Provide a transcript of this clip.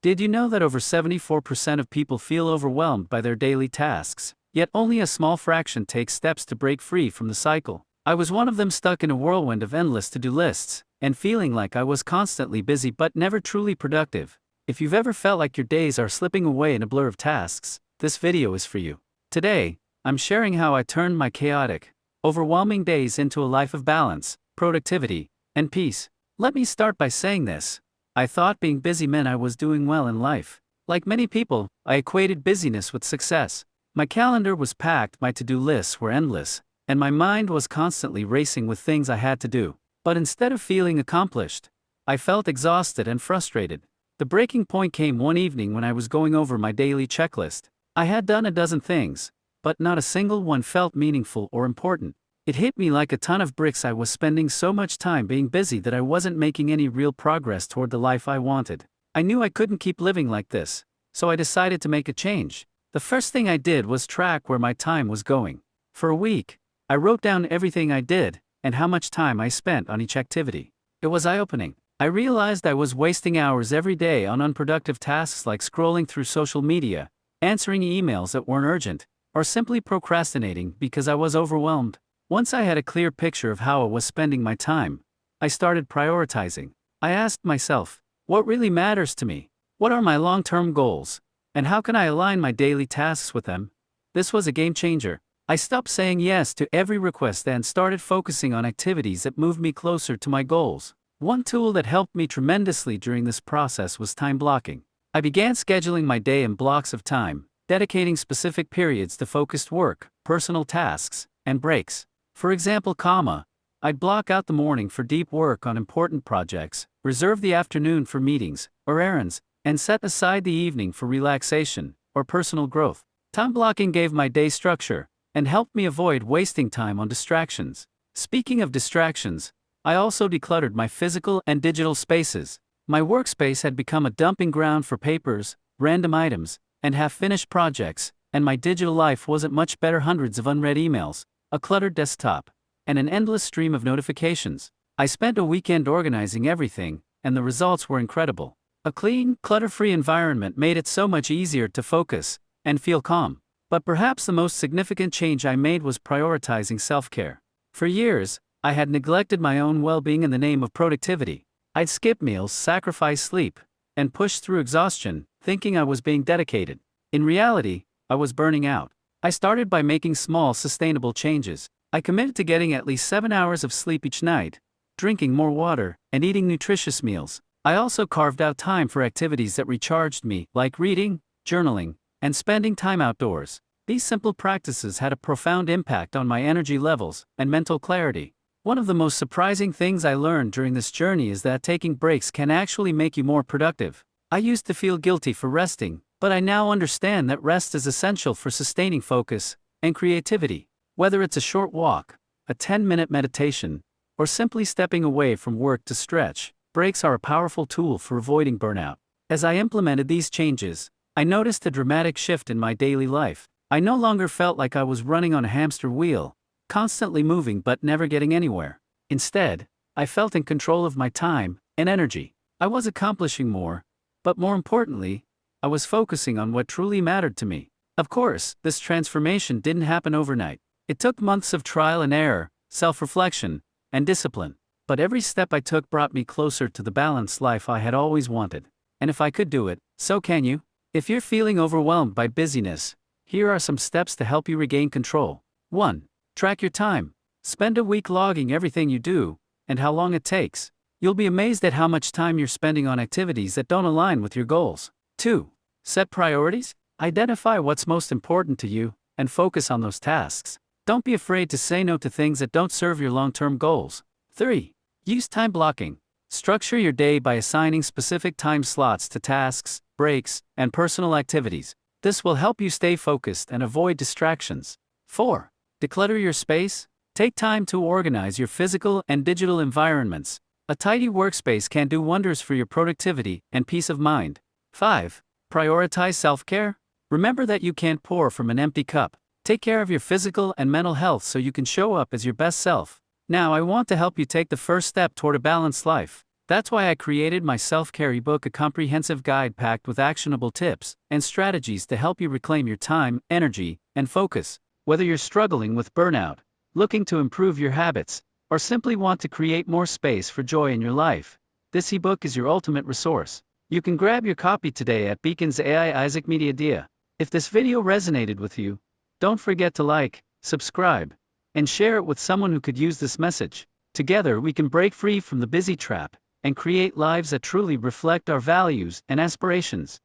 Did you know that over 74% of people feel overwhelmed by their daily tasks, yet only a small fraction take steps to break free from the cycle? I was one of them, stuck in a whirlwind of endless to-do lists, and feeling like I was constantly busy but never truly productive. If you've ever felt like your days are slipping away in a blur of tasks, this video is for you. Today, I'm sharing how I turned my chaotic, overwhelming days into a life of balance, productivity, and peace. Let me start by saying this. I thought being busy meant I was doing well in life. Like many people, I equated busyness with success. My calendar was packed, my to-do lists were endless, and my mind was constantly racing with things I had to do. But instead of feeling accomplished, I felt exhausted and frustrated. The breaking point came one evening when I was going over my daily checklist. I had done a dozen things, but not a single one felt meaningful or important. It hit me like a ton of bricks. I was spending so much time being busy that I wasn't making any real progress toward the life I wanted. I knew I couldn't keep living like this, so I decided to make a change. The first thing I did was track where my time was going. For a week, I wrote down everything I did, and how much time I spent on each activity. It was eye-opening. I realized I was wasting hours every day on unproductive tasks like scrolling through social media, answering emails that weren't urgent, or simply procrastinating because I was overwhelmed. Once I had a clear picture of how I was spending my time, I started prioritizing. I asked myself, what really matters to me? What are my long-term goals? And how can I align my daily tasks with them? This was a game changer. I stopped saying yes to every request and started focusing on activities that moved me closer to my goals. One tool that helped me tremendously during this process was time blocking. I began scheduling my day in blocks of time, dedicating specific periods to focused work, personal tasks, and breaks. For example, I'd block out the morning for deep work on important projects, reserve the afternoon for meetings or errands, and set aside the evening for relaxation or personal growth. Time blocking gave my day structure and helped me avoid wasting time on distractions. Speaking of distractions, I also decluttered my physical and digital spaces. My workspace had become a dumping ground for papers, random items, and half-finished projects, and my digital life wasn't much better. Hundreds of unread emails, a cluttered desktop, and an endless stream of notifications. I spent a weekend organizing everything, and the results were incredible. A clean, clutter-free environment made it so much easier to focus and feel calm. But perhaps the most significant change I made was prioritizing self-care. For years, I had neglected my own well-being in the name of productivity. I'd skip meals, sacrifice sleep, and push through exhaustion, thinking I was being dedicated. In reality, I was burning out. I started by making small, sustainable changes. I committed to getting at least 7 hours of sleep each night, drinking more water, and eating nutritious meals. I also carved out time for activities that recharged me, like reading, journaling, and spending time outdoors. These simple practices had a profound impact on my energy levels and mental clarity. One of the most surprising things I learned during this journey is that taking breaks can actually make you more productive. I used to feel guilty for resting, but I now understand that rest is essential for sustaining focus and creativity. Whether it's a short walk, a 10-minute meditation, or simply stepping away from work to stretch, breaks are a powerful tool for avoiding burnout. As I implemented these changes, I noticed a dramatic shift in my daily life. I no longer felt like I was running on a hamster wheel, constantly moving but never getting anywhere. Instead, I felt in control of my time and energy. I was accomplishing more, but more importantly, I was focusing on what truly mattered to me. Of course, this transformation didn't happen overnight. It took months of trial and error, self-reflection, and discipline. But every step I took brought me closer to the balanced life I had always wanted. And if I could do it, so can you. If you're feeling overwhelmed by busyness, here are some steps to help you regain control. 1. Track your time. Spend a week logging everything you do, and how long it takes. You'll be amazed at how much time you're spending on activities that don't align with your goals. 2. Set priorities. Identify what's most important to you, and focus on those tasks. Don't be afraid to say no to things that don't serve your long-term goals. 3. Use time blocking. Structure your day by assigning specific time slots to tasks, breaks, and personal activities. This will help you stay focused and avoid distractions. 4. Declutter your space. Take time to organize your physical and digital environments. A tidy workspace can do wonders for your productivity and peace of mind. 5. Prioritize self-care. Remember that you can't pour from an empty cup. Take care of your physical and mental health so you can show up as your best self. Now I want to help you take the first step toward a balanced life. That's why I created my self-care ebook, a comprehensive guide packed with actionable tips and strategies to help you reclaim your time, energy, and focus. Whether you're struggling with burnout, looking to improve your habits, or simply want to create more space for joy in your life, this ebook is your ultimate resource. You can grab your copy today at Beacons AI Isaac Media Dia. If this video resonated with you, don't forget to like, subscribe, and share it with someone who could use this message. Together we can break free from the busy trap and create lives that truly reflect our values and aspirations.